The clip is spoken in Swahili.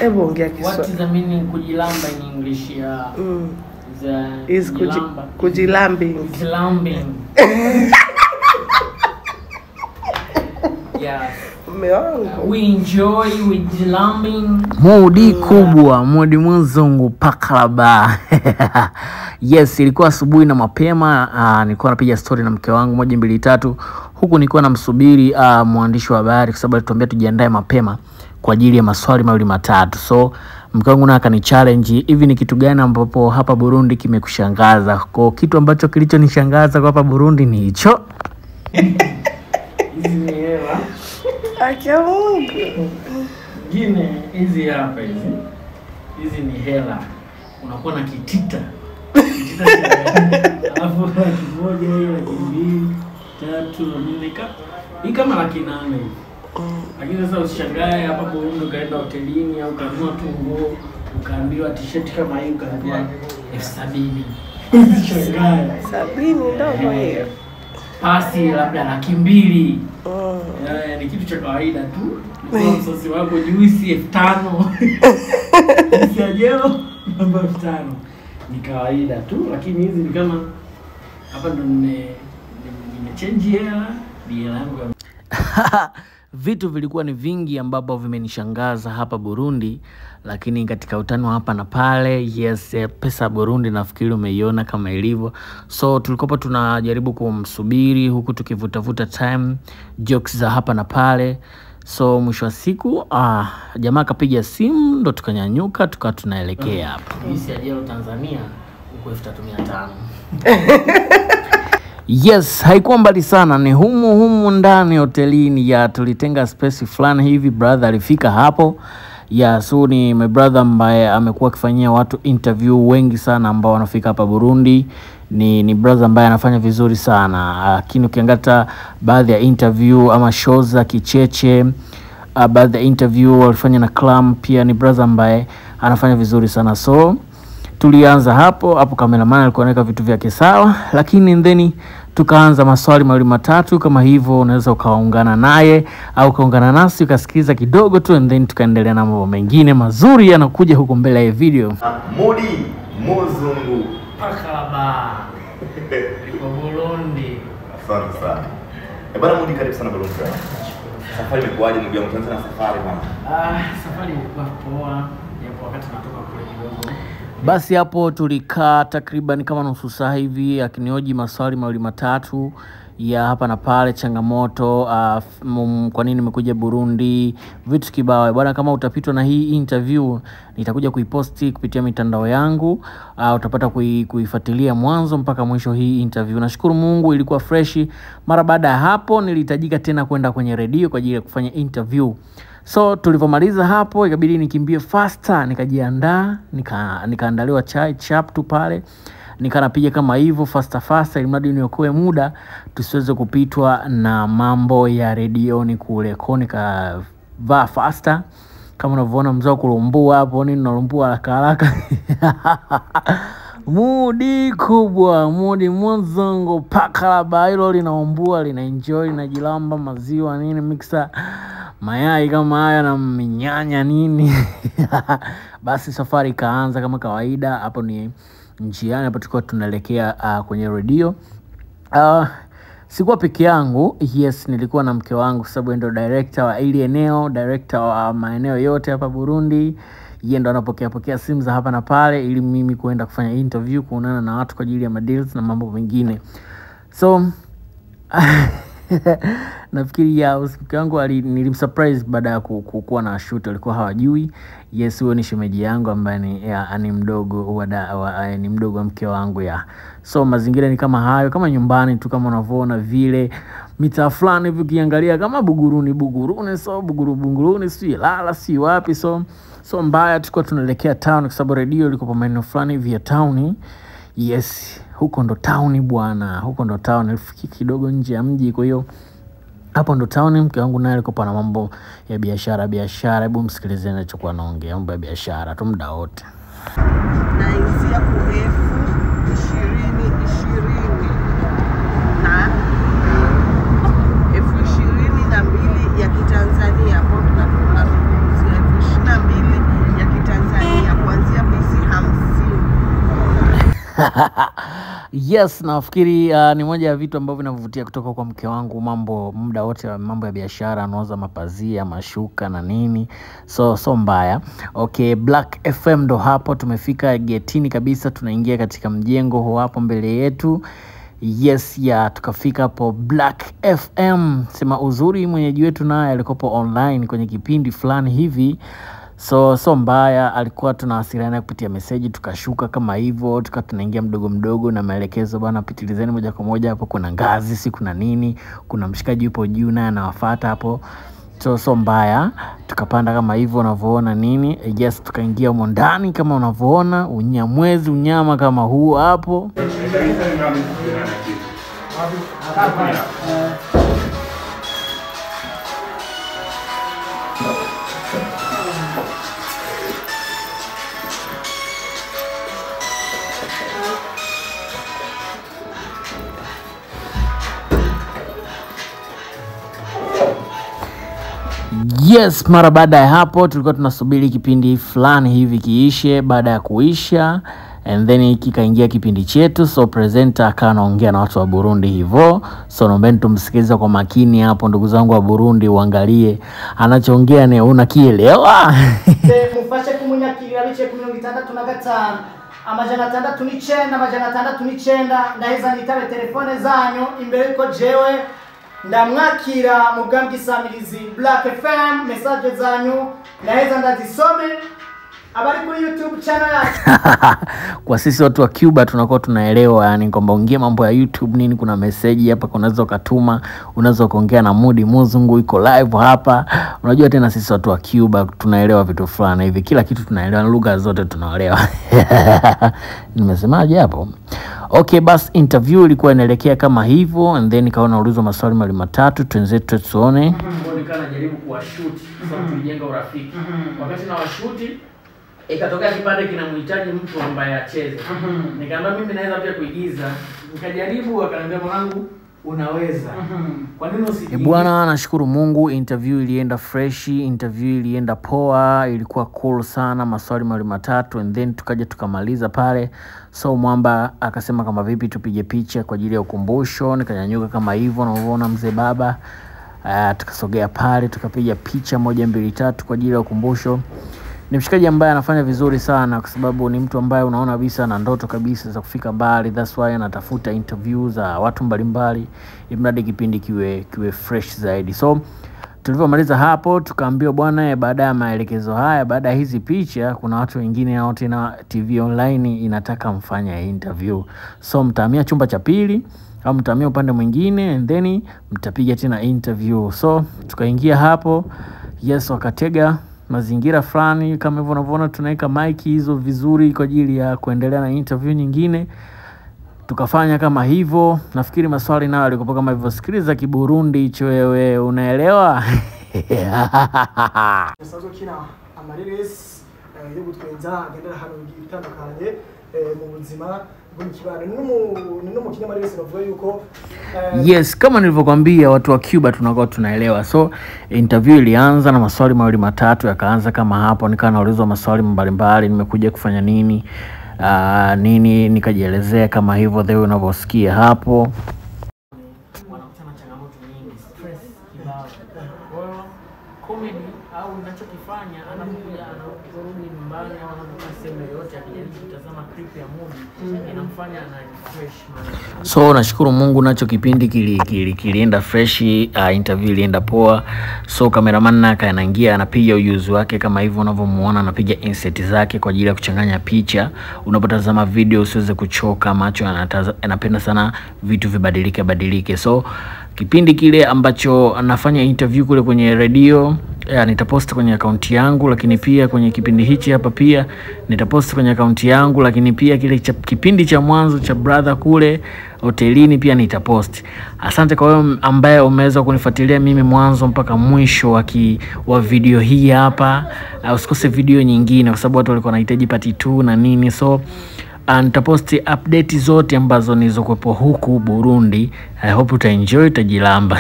Ebu ongea Kiswahili. What is the meaning kujilamba in English? Is kujilambing. Kujilambing. Yeah. We enjoy with lambing. Mudi kubwa, mudi mzungu pakalaba. Yes, ilikuwa asubuhi na mapema, nilikuwa napiga story na mke wangu 1 2 3. Huku nilikuwa namsubiri mwandishi wa habari kwa sababu alituambia tujiandae mapema kwa ajili ya maswali mawili matatu. So mke wangu na akani challenge, hivi ni kitu gani ambapo hapa Burundi kimekushangaza? Kwa kitu ambacho kilichonishangaza kwa hapa Burundi ni hicho. Hizi ni hela. Akia Mungu. Gine hizi hapa hizi. Hizi ni hela. Unakuwa na kitita. Kitita alafu moja hiyo 2 3 4 hii kama 800 hivi. Lakini sasa usishangae hapa Burundi ukaenda hotelini au kanunua tu nguo ukaambiwa t-shirt kama hii ukaambiwa 70,000. Usishangae. 70 ndio hiyo. Pasi labda 200,000. Ni kitu cha kawaida tu. Kwa msosi wako juisi 5,000. Juisi ya jelo namba 5,000. Ni kawaida tu, lakini hizi ni kama hapa ndo nimechange hela, ni hela yangu. Vitu vilikuwa ni vingi ambapo vimenishangaza hapa Burundi, lakini katika utani wa hapa na pale, yes, pesa Burundi nafikiri umeiona kama ilivyo. So tulikopo tunajaribu kumsubiri huku tukivutavuta time, jokes za hapa na pale. So mwisho wa siku jamaa kapiga simu, ndo tukanyanyuka tukawa tunaelekea hapa. Juisi ya jelo Tanzania huko 3,500. Yes, haikuwa mbali sana, ni humu ndani hotelini ya tulitenga space fulani hivi. Brother alifika hapo. So ni my brother ambaye amekuwa akifanyia watu interview wengi sana ambao wanafika hapa Burundi. Ni brother ambaye anafanya vizuri sana. Lakini ukiangalia baadhi ya interview ama shows za kicheche, baadhi ya interview walifanya na Clam, pia ni brother ambaye anafanya vizuri sana. So tulianza hapo cameraman alikuwa anaweka vitu vyake sawa, lakini then tukaanza maswali mawili matatu kama hivyo. Unaweza ukaungana naye au kaungana nasi ukasikiza kidogo tu, and then tukaendelea na mambo mengine mazuri yanakuja huko mbele ya video. Mudi mzungu pakalaba. Kwa Burundi. Asante sana. Bwana Mudi, karibu sana Burundi. Safari imekuwaje ndugu yangu? Tuanze na safari bwana. Safari ilikuwa poa, yapo wakati natoka kule kidogo. Basi hapo tulikaa takriban kama nusu saa hivi akinioji maswali mawili matatu ya hapa na pale, changamoto, kwa nini nimekuja Burundi, vitu kibao. Bwana, kama utapitwa na hii interview nitakuja kuiposti kupitia mitandao yangu, utapata kuifuatilia mwanzo mpaka mwisho hii interview. Nashukuru Mungu ilikuwa fresh. Mara baada ya hapo nilihitajika tena kwenda kwenye redio kwa ajili ya kufanya interview. So tulivomaliza hapo ikabidi nikimbie faster, nikajiandaa, nikaandaliwa chai chap tu pale, nikanapiga kama hivyo faster ili mradi niokoe muda tusiweze kupitwa na mambo ya redioni kule. Kwa nikavaa faster kama unavyoona mzao kulombua hapo, nini nalombua haraka. Mudi kubwa, mudi mzungu pakalaba, hilo linaombua, linaenjoy, linajilamba maziwa nini mixer mayai kama haya na minyanya nini. Basi safari ikaanza kama kawaida. Hapo ni njiani, hapo tulikuwa tunaelekea kwenye radio. Sikuwa peke yangu, yes, nilikuwa na mke wangu sababu ndio director wa ile eneo, director wa maeneo yote hapa Burundi. Yeye ndo anapokea simu za hapa na pale ili mimi kuenda kufanya interview, kuonana na watu kwa ajili ya deals na mambo mengine. So nafikiri ya mke wangu nilimsurprise baada ya kuwa na shoot, alikuwa hawajui. Yes, huyo ni shemeji yangu ambaye ni mdogo ni mdogo wa mke wangu ya. So mazingira ni kama hayo, kama nyumbani tu, kama unavyoona vile mitaa fulani hivi ukiangalia kama Buguruni, so Buguruni si lala si wapi. So mbaya tulikuwa tunaelekea town kwa sababu radio liko kwa maeneo fulani hivi ya town. Yes, huko ndo town bwana, huko ndo town, ilifiki kidogo nje ya mji. Kwa hiyo hapo ndo town. Mke wangu naye alikuwa na mambo ya biashara. Hebu msikilizeni alichokuwa anaongea, mambo ya biashara tu muda wote. Naingia ku 2020 na 2022 ya Kitanzania, kwa tunazungumzia Yes, nafikiri ni moja ya vitu ambavyo vinavutia kutoka kwa mke wangu, muda wote mambo ya biashara, anauza mapazia, mashuka na nini. So mbaya. Okay, Black FM ndo hapo tumefika getini kabisa, tunaingia katika mjengo huo hapo mbele yetu. Yes, tukafika hapo Black FM. Sema uzuri mwenyeji wetu naye alikopo online kwenye kipindi fulani hivi. So mbaya, alikuwa tunawasiliana kupitia message, tukashuka kama hivyo, tunaingia mdogo mdogo na maelekezo bwana pitilizeni moja kwa moja hapo kuna ngazi, si kuna nini, kuna mshikaji yupo juu naye anawafuata hapo. So mbaya, tukapanda kama hivyo unavyoona nini. Yes, tukaingia humo ndani kama unavyoona, unyama kama huu hapo. Yes, mara baada ya hapo tulikuwa tunasubiri kipindi fulani hivi kiishe. Baada ya kuisha and then kikaingia kipindi chetu. So presenter akawa anaongea na watu wa Burundi hivyo. So naomba tumsikilize kwa makini hapo ndugu zangu wa Burundi, uangalie anachoongea ni unakielewa. Mufashe kumunyakirira bice 65 amajana 6 ndaheza nitabe telefone zanyu imbere ko jewe ndamwakira mugambye samirizi Black FM. Message zanyu ndaheza ndazisome abari kuri YouTube channel yake. Kwa sisi watu wa Cuba tunakuwa tunaelewa yani kwamba ongea mambo ya YouTube nini, kuna message hapa unaweza ukatuma, unaweza kuongea na Mudi Muzungu iko live hapa. Unajua tena sisi watu wa Cuba tunaelewa vitu fulani hivi, kila kitu tunaelewa, lugha zote tunaelewa. Nimesemaje hapo? Okay, bas interview ilikuwa inaelekea kama hivyo and then kaona ulizo maswali mali matatu tuenzetu tuone. Nikaona jaribu kuwashoot sababu tulijenga urafiki. Wakati na washoot ikatokea kipande kinamhitaji mtu ambaye acheze. Nikaambia mimi naweza pia kuigiza. Nikajaribu, akaniambia mwanangu unaweza. Kwa nini usije? Bwana nashukuru Mungu, interview ilienda fresh, interview ilienda poa, ilikuwa cool sana, maswali mali matatu and then tukaja tukamaliza pale. So mwamba akasema kama vipi tupige picha kwa ajili ya ukumbusho. Nikanyanyuka kama hivyo na unaona mzee baba. Tukasogea pale tukapiga picha 1 2 3 kwa ajili ya ukumbusho. Ni mshikaji ambaye anafanya vizuri sana kwa sababu ni mtu ambaye unaona kabisa na ndoto kabisa za kufika mbali. That's why anatafuta interview za watu mbalimbali ili mradi kipindi kiwe fresh zaidi. So tulipomaliza hapo tukaambiwa bwana baada ya maelekezo haya, baada ya hizi picha kuna watu wengine hao tena TV online inataka mfanye interview. So mtahamia chumba cha pili au mtahamia upande mwingine and then mtapiga tena interview. So tukaingia hapo. Yes, wakatega mazingira fulani kama hivyo unavyoona, tunaweka mic hizo vizuri kwa ajili ya kuendelea na interview nyingine. Tukafanya kama hivyo. Nafikiri maswali nayo yalikuwa kama hivyo. Sikiliza Kiburundi hicho wewe, unaelewa? Sazo kina amarires yo gutwenza agendera hano bitandukanye mu buzima bw'ikibano no mu kinyamarires bavuga yuko yes, kama nilivyokuambia watu wa Cuba tunakuwa tunaelewa. So interview ilianza na maswali mawili matatu yakaanza kama hapo. Nikawa naulizwa maswali mbalimbali, nimekuja kufanya nini nikajielezea kama hivyo the way unavyosikia hapo. Wanakutana changamoto nyingi, stress kibao. Kwa hiyo comedy au unachokifanya anapokuja anarudi nyumbani au anapokuwa sehemu yoyote akijaribu kutazama clip ya movie inamfanya ana refresh mind. So nashukuru Mungu nacho kipindi kilienda fresh, interview ilienda poa. So cameraman naka anaingia anapiga ujuzi wake kama hivyo unavyomuona, anapiga insert zake kwa ajili ya kuchanganya picha. Unapotazama video usiweze kuchoka, macho anapenda sana vitu vibadilike. So kipindi kile ambacho anafanya interview kule kwenye radio nitapost kwenye account yangu, lakini pia kwenye kipindi hichi hapa pia nitapost kwenye account yangu, lakini pia kile kipindi cha mwanzo cha brother kule hotelini pia nitapost. Asante kwa wewe ambaye umeweza kunifuatilia mimi mwanzo mpaka mwisho wa video hii hapa. Usikose video nyingine kwa sababu watu walikuwa wanahitaji part 2 na nini. So nitaposti update zote ambazo nilizokuepo huku Burundi. I hope utaenjoy, utajilamba.